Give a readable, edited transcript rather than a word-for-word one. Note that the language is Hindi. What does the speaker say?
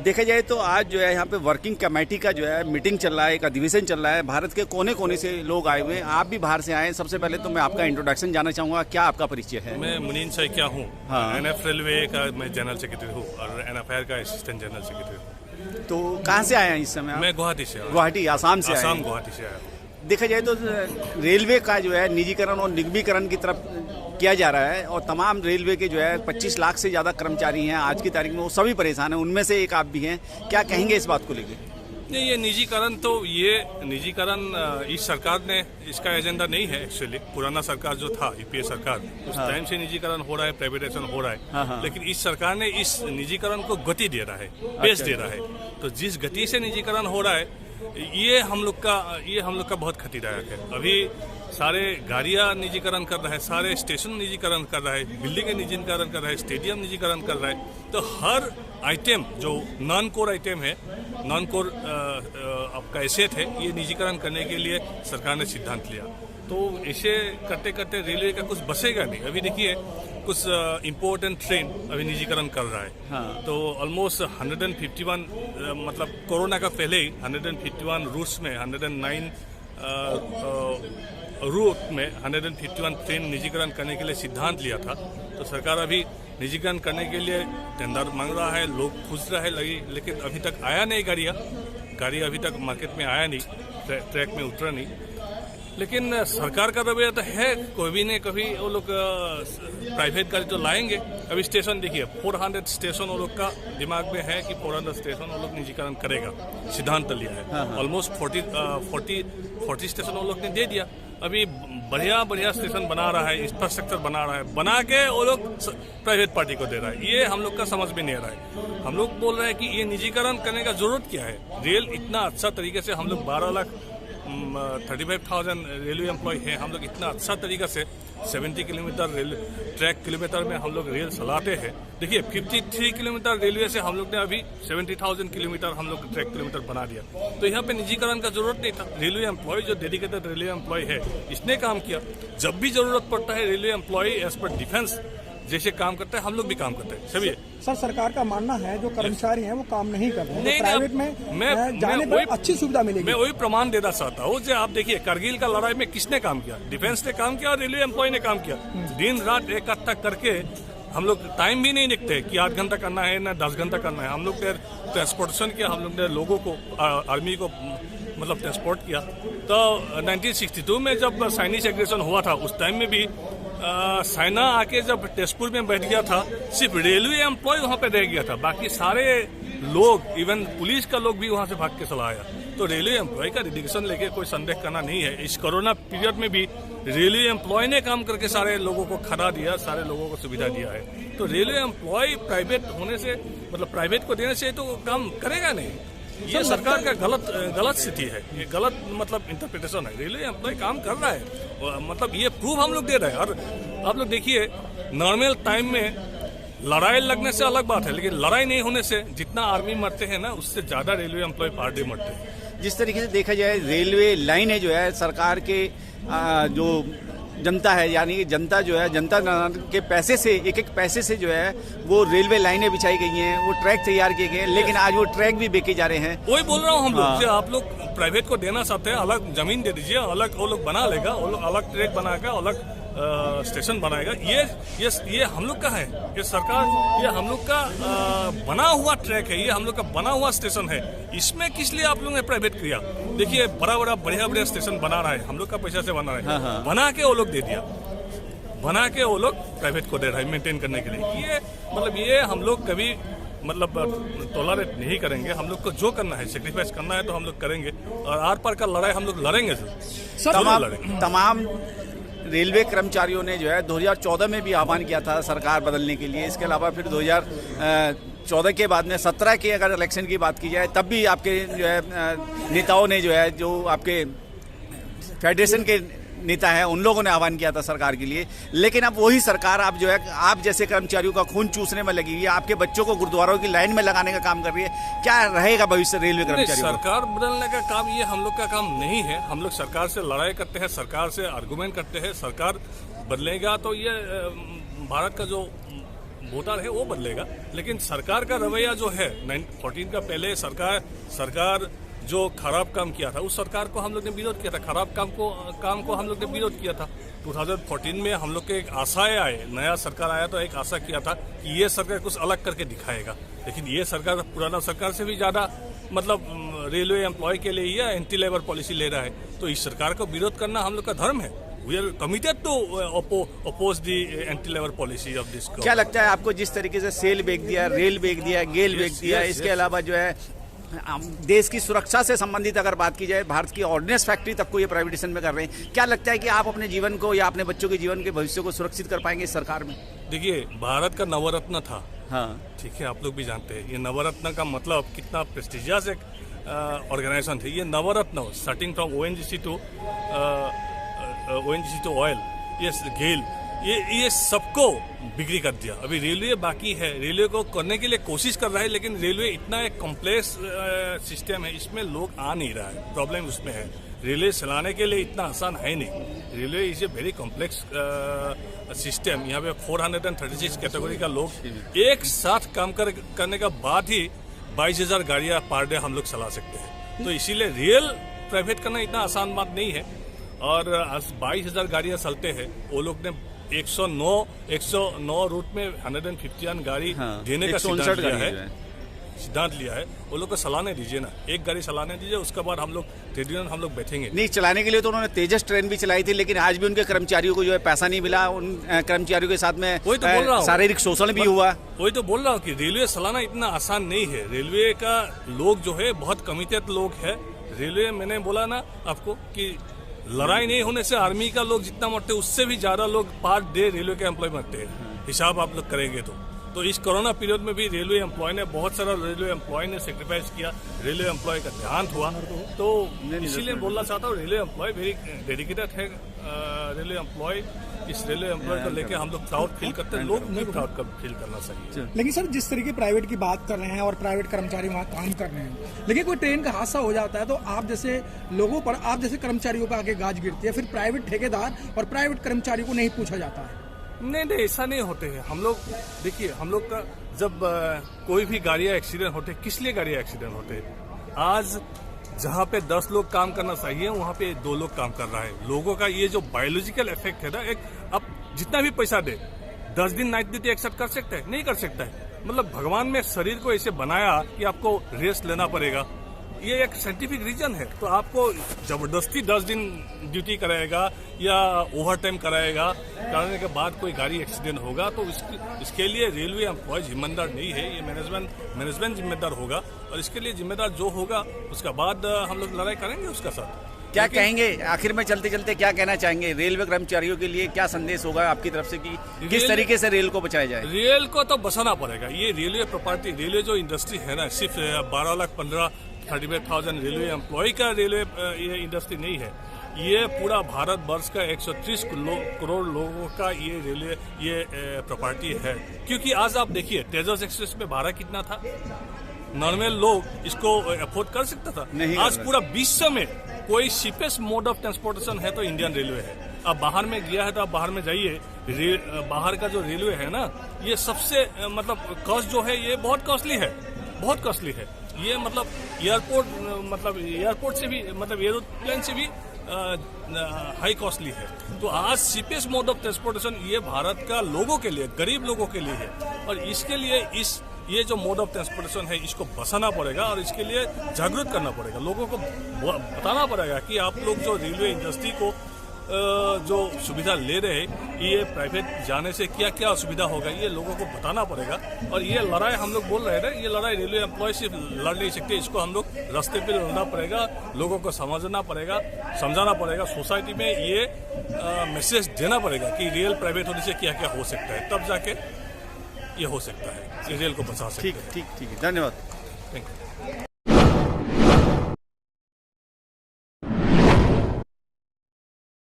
देखा जाए तो आज जो है यहाँ पे वर्किंग कमेटी का जो है मीटिंग चल रहा है, एक अधिवेशन चल रहा है। भारत के कोने कोने से लोग आए हुए हैं, आप भी बाहर से आए हैं। सबसे पहले तो मैं आपका इंट्रोडक्शन जानना चाहूँगा, क्या आपका परिचय है? मैं मुनीन सैकिया हूँ। हाँ। एनएफ रेलवे का मैं जनरल सेक्रेटरी हूँ और एनएफआईआर का असिस्टेंट जनरल सेक्रेटरी हूँ। तो कहाँ से आए हैं इस समय आप? मैं गुवाहाटी से आया। गुवाहाटी, आसाम से आए हैं। आसाम गुवाहाटी से आया। देखा जाए तो रेलवे का जो है निजीकरण और निगमीकरण की तरफ किया जा रहा है और तमाम रेलवे के जो है 25 लाख से ज़्यादा कर्मचारी हैं आज की तारीख में, वो सभी परेशान हैं। उनमें से एक आप भी हैं, क्या कहेंगे इस बात को लेकर? नहीं, ये निजीकरण तो इस सरकार ने इसका एजेंडा नहीं है। एक्चुअली पुराना सरकार जो था यूपीए सरकार, उस टाइम से निजीकरण हो रहा है, प्राइवेटाइजेशन हो रहा है। हाँ। लेकिन इस सरकार ने इस निजीकरण को गति दे रहा है, पेश दे रहा है। तो जिस गति से निजीकरण हो रहा है ये हम लोग का बहुत खतरनाक है। अभी सारे गाड़ियां निजीकरण कर रहा है, सारे स्टेशन निजीकरण कर रहा है, बिल्डिंग निजीकरण कर रहा है, स्टेडियम निजीकरण कर रहा है। तो हर आइटम जो नॉन कोर आइटम है, नॉन कोर आपका एसेट है, ये निजीकरण करने के लिए सरकार ने सिद्धांत लिया। तो इसे करते करते रेलवे का कुछ बसेगा नहीं। अभी देखिए कुछ इम्पोर्टेंट ट्रेन अभी निजीकरण कर रहा है। हाँ। तो ऑलमोस्ट 151 मतलब कोरोना का पहले ही 151 रूट्स में 109 रूट में 151 ट्रेन निजीकरण करने के लिए सिद्धांत लिया था। तो सरकार अभी निजीकरण करने के लिए टेंडर मांग रहा है, लोग खुश रहे लगी, लेकिन अभी तक आया नहीं गाड़ी अभी तक मार्केट में आया नहीं, ट्रैक में उतरा नहीं। लेकिन सरकार का रवैया तो है, कोई भी नहीं कभी वो लोग प्राइवेट गाड़ी तो लाएंगे। अभी स्टेशन देखिए 400 स्टेशन वो लोग का दिमाग में है कि 400 स्टेशन वो लोग निजीकरण करेगा, सिद्धांत लिया है। ऑलमोस्ट 40 स्टेशन वो लोग ने दे दिया। अभी बढ़िया स्टेशन बना रहा है, इंफ्रास्ट्रक्चर बना रहा है, बना के वो लोग प्राइवेट पार्टी को दे रहा है। ये हम लोग का समझ में नहीं आ रहा है। हम लोग बोल रहे हैं कि ये निजीकरण करने का जरूरत क्या है? रेल इतना अच्छा तरीके से, हम लोग 35,000 रेलवे एम्प्लॉय है, हम लोग इतना अच्छा तरीका से 70 किलोमीटर ट्रैक किलोमीटर में हम लोग रेल चलाते हैं। देखिए 53 किलोमीटर रेलवे से हम लोग ने अभी 70,000 किलोमीटर हम लोग ट्रैक किलोमीटर बना दिया। तो यहाँ पे निजीकरण का जरूरत नहीं था। रेलवे एम्प्लॉय जो डेडिकेटेड रेलवे एम्प्लॉय है, इसने काम किया। जब भी जरूरत पड़ता है railway employee as per defence जैसे काम करते हैं, हम लोग भी काम करते हैं सभी। सर, सरकार का मानना है जो कर्मचारी हैं वो काम नहीं कर रहे हैं, नहीं, प्राइवेट में जाने पर अच्छी सुविधा मिलेगी। मैं वही प्रमाण देना चाहता हूँ। जो आप देखिए करगिल का लड़ाई में किसने काम किया? डिफेंस ने काम किया और रेलवे एम्प्लॉय ने काम किया। दिन रात एक तक करके हम लोग टाइम भी नहीं देखते कि 8 घंटा करना है ना 10 घंटा करना है। हम लोग ने ट्रांसपोर्टेशन किया, हम लोग ने लोगों को, आर्मी को मतलब ट्रांसपोर्ट किया। तो 1962 में जब चाइनीज एग्रेशन हुआ था, उस टाइम में भी चाइना आके जब तेजपुर में बैठ गया था, सिर्फ रेलवे एम्प्लॉय वहां पे रह गया था, बाकी सारे लोग, इवन पुलिस का लोग भी वहां से भाग के चला आया। तो रेलवे एम्प्लॉय का डेडिकेशन लेके कोई संदेह करना नहीं है। इस कोरोना पीरियड में भी रेलवे एम्प्लॉय ने काम करके सारे लोगों को खड़ा दिया, सारे लोगों को सुविधा दिया है। तो रेलवे एम्प्लॉय प्राइवेट होने से, मतलब प्राइवेट को देने से तो काम करेगा नहीं। ये सरकार का गलत स्थिति है, ये गलत मतलब इंटरप्रिटेशन है। रेलवे एम्प्लॉय काम कर रहा है, मतलब ये प्रूफ हम लोग दे रहे हैं। और आप लोग देखिए नॉर्मल टाइम में लड़ाई लगने से अलग बात है, लेकिन लड़ाई नहीं होने से जितना आर्मी मरते हैं ना, उससे ज्यादा रेलवे एम्प्लॉय पर डे मरते हैं। जिस तरीके से देखा जाए रेलवे लाइनें जो है सरकार के जो जनता है, यानी कि जनता जो है, जनता के पैसे से, एक पैसे से जो है वो रेलवे लाइनें बिछाई गई हैं, वो ट्रैक तैयार किए गए हैं, लेकिन आज वो ट्रैक भी बेचे जा रहे हैं। वही बोल रहा हूँ हम लोग, आप लोग प्राइवेट को देना चाहते हैं, अलग जमीन दे दीजिए, अलग वो लोग बना लेगा, वो लोग अलग ट्रैक बनाएगा, अलग स्टेशन बनाएगा। ये हम लोग का है, ये सरकार, ये हम लोग का बना हुआ ट्रैक है, ये हम लोग का बना हुआ स्टेशन है। इसमें किस लिए आप लोगों ने प्राइवेट किया? देखिए बढ़िया स्टेशन बना रहा है, हम लोग का पैसा से बना रहा है। हाँ। बना के वो लोग दे दिया, बना के वो लोग प्राइवेट को दे रहा है मेंटेन करने के लिए। ये हम लोग कभी मतलब टॉलरेट नहीं करेंगे। हम लोग को जो करना है, सेक्रीफाइस करना है तो हम लोग करेंगे, और आर पार का लड़ाई हम लोग लड़ेंगे सर। तमाम रेलवे कर्मचारियों ने जो है 2014 में भी आह्वान किया था सरकार बदलने के लिए। इसके अलावा फिर 2014 के बाद में 17 के अगर इलेक्शन की बात की जाए, तब भी आपके जो है नेताओं ने जो है, जो आपके फेडरेशन के नेता हैं, उन लोगों ने आह्वान किया था सरकार के लिए। लेकिन अब वही सरकार आप जो है, आप जैसे कर्मचारियों का खून चूसने में लगी हुई है, आपके बच्चों को गुरुद्वारों की लाइन में लगाने का काम कर रही है। क्या रहेगा भविष्य रेलवे कर्मचारियों? सरकार बदलने का काम ये हम लोग का काम नहीं है। हम लोग सरकार से लड़ाई करते हैं, सरकार से आर्गुमेंट करते हैं। सरकार बदलेगा तो ये भारत का जो वोटर है वो बदलेगा, लेकिन सरकार का रवैया जो है 14 का पहले सरकार जो खराब काम किया था उस सरकार को हम लोग ने विरोध किया था, खराब काम को हम लोग ने विरोध किया था। 2014 में हम लोग के एक आशाएं आए, नया सरकार आया तो एक आशा किया था कि ये सरकार कुछ अलग करके दिखाएगा, लेकिन ये सरकार पुराना सरकार से भी ज्यादा मतलब रेलवे एम्प्लॉय के लिए ये एंटी लेबर पॉलिसी ले रहा है। तो इस सरकार को विरोध करना हम लोग का धर्म है। We are committed to oppose the anti labour policy of this. क्या लगता है आपको, जिस तरीके से सेल बेच दिया, रेल बेच दिया, गेल बेच दिया, इसके अलावा जो है देश की सुरक्षा से संबंधित अगर बात की जाए, भारत की ऑर्डिनेंस फैक्ट्री तक को ये प्राइवेटाइजेशन में कर रहे हैं, क्या लगता है कि आप अपने जीवन को या अपने बच्चों के जीवन के भविष्य को सुरक्षित कर पाएंगे इस सरकार में? देखिए, भारत का नवरत्न था, हाँ ठीक है, आप लोग भी जानते हैं ये नवरत्न का मतलब कितना प्रेस्टिजियस एक ऑर्गेनाइजेशन थी। ये Navratna starting from ONGC to oil, ये गेल, ये सबको बिक्री कर दिया। अभी रेलवे बाकी है, रेलवे को करने के लिए कोशिश कर रहा है, लेकिन रेलवे इतना एक कॉम्प्लेक्स सिस्टम है, इसमें लोग आ नहीं रहा है, प्रॉब्लम उसमें है। रेलवे चलाने के लिए इतना आसान है नहीं, railway is a very complex system. यहाँ पे 436 कैटेगरी का लोग एक साथ काम करने का बाद ही 22,000 गाड़ियाँ पर डे हम लोग चला सकते हैं। तो इसीलिए रेल प्राइवेट करना इतना आसान बात नहीं है। और 22,000 गाड़ियाँ चलते हैं, वो लोग ने 109 रूट में 151 गाड़ी देने का सिद्धांत लिया है। वो लोग को चलाने दीजिए ना, एक गाड़ी चलाने दीजिए, उसके बाद हम लोग बैठेंगे। नहीं, चलाने के लिए तो उन्होंने तेजस ट्रेन भी चलाई थी, लेकिन आज भी उनके कर्मचारियों को जो है पैसा नहीं मिला, उन कर्मचारियों के साथ में वही तो बोल रहा हूँ, शारीरिक शोषण भी हुआ। वही तो बोल रहा हूँ कि रेलवे चलाना इतना आसान नहीं है। रेलवे का लोग जो है बहुत कमिटेड लोग है। रेलवे, मैंने बोला ना आपको कि लड़ाई नहीं होने से आर्मी का लोग जितना मरते हैं उससे भी ज्यादा लोग पर डे रेलवे के एम्प्लॉय मरते हैं, हिसाब आप लोग करेंगे तो इस कोरोना पीरियड में भी रेलवे एम्प्लॉय ने, बहुत सारा रेलवे एम्प्लॉय ने सेक्रीफाइस किया, रेलवे एम्प्लॉय का देहांत हुआ। तो इसीलिए बोलना चाहता हूँ, रेलवे एम्प्लॉय वेरी डेडिकेटेड है। रेलवे एम्प्लॉय, इस रेलवे एम्प्लॉय को लेकर हम लोग प्राउड फील करते हैं, लोग भी प्राउड फील करना चाहिए। लेकिन सर, जिस तरीके प्राइवेट की बात कर रहे हैं और प्राइवेट कर्मचारी वहाँ काम कर रहे हैं, लेकिन कोई ट्रेन का हादसा हो जाता है तो आप जैसे लोगों पर, आप जैसे कर्मचारियों पर आगे गाज गिरती है, फिर प्राइवेट ठेकेदार और प्राइवेट कर्मचारी को नहीं पूछा जाता है। नहीं, ऐसा नहीं होते हैं। हम लोग देखिए, हम लोग का जब कोई भी गाड़ियाँ एक्सीडेंट होते, किस लिए गाड़ियाँ एक्सीडेंट होते? आज जहाँ पे 10 लोग काम करना चाहिए वहाँ पे 2 लोग काम कर रहा है। लोगों का ये जो बायोलॉजिकल इफेक्ट है ना, एक अब जितना भी पैसा दे, 10 दिन नाइट ड्यूटी एक्सेप्ट कर सकता है? नहीं कर सकता है। मतलब भगवान ने शरीर को ऐसे बनाया कि आपको रेस्ट लेना पड़ेगा, ये एक साइंटिफिक रीजन है। तो आपको जबरदस्ती 10 दिन ड्यूटी कराएगा या ओवर टाइम कराएगा, कराने के बाद कोई गाड़ी एक्सीडेंट होगा तो इसके लिए रेलवे एम्प्लॉय जिम्मेदार नहीं है, ये मैनेजमेंट जिम्मेदार होगा। और इसके लिए जिम्मेदार जो होगा उसका बाद हम लोग लड़ाई करेंगे उसका साथ। क्या कहेंगे आखिर में, चलते चलते क्या कहना चाहेंगे रेलवे कर्मचारियों के लिए? क्या संदेश होगा आपकी तरफ से कि किस तरीके से रेल को बचाया जाए? रेल को तो बचाना पड़ेगा। ये रेलवे प्रॉपर्टी, रेलवे जो इंडस्ट्री है ना, सिर्फ 12,35,000 रेलवे एम्प्लॉय का रेलवे ये इंडस्ट्री नहीं है, ये पूरा भारत वर्ष का 130 करोड़ लोगों का ये रेलवे ये प्रॉपर्टी है। क्योंकि आज आप देखिए, तेजस एक्सप्रेस में भाड़ा कितना था, नॉर्मल लोग इसको अफोर्ड कर सकता था। आज पूरा विश्व में कोई चीपेस्ट मोड ऑफ ट्रांसपोर्टेशन है तो इंडियन रेलवे है। अब बाहर में गया है तो आप बाहर में जाइए, बाहर का जो रेलवे है ना, ये सबसे मतलब कॉस्ट जो है ये बहुत कॉस्टली है, बहुत कॉस्टली है। ये मतलब एयरपोर्ट से भी, मतलब एरोप्लेन से भी हाई कॉस्टली है। तो आज चीपेस्ट मोड ऑफ ट्रांसपोर्टेशन ये भारत का लोगों के लिए, गरीब लोगों के लिए है। और इसके लिए ये जो मोड ऑफ ट्रांसपोर्टेशन है इसको बचाना पड़ेगा और इसके लिए जागरूक करना पड़ेगा, लोगों को बताना पड़ेगा कि आप लोग जो रेलवे इंडस्ट्री को जो सुविधा ले रहे हैं, ये प्राइवेट जाने से क्या क्या असुविधा होगा, ये लोगों को बताना पड़ेगा। और ये लड़ाई हम लोग बोल रहे थे, ये लड़ाई रेलवे एम्प्लॉय सिर्फ लड़ नहीं सकते, इसको हम लोग रास्ते पे लड़ना पड़ेगा, लोगों को समझना पड़ेगा, समझाना पड़ेगा, सोसाइटी में ये मैसेज देना पड़ेगा कि रेल प्राइवेट होने से क्या क्या हो सकता है, तब जाके ये हो सकता है, रेल को बचा सकते हैं। ठीक है, धन्यवाद। Thank you.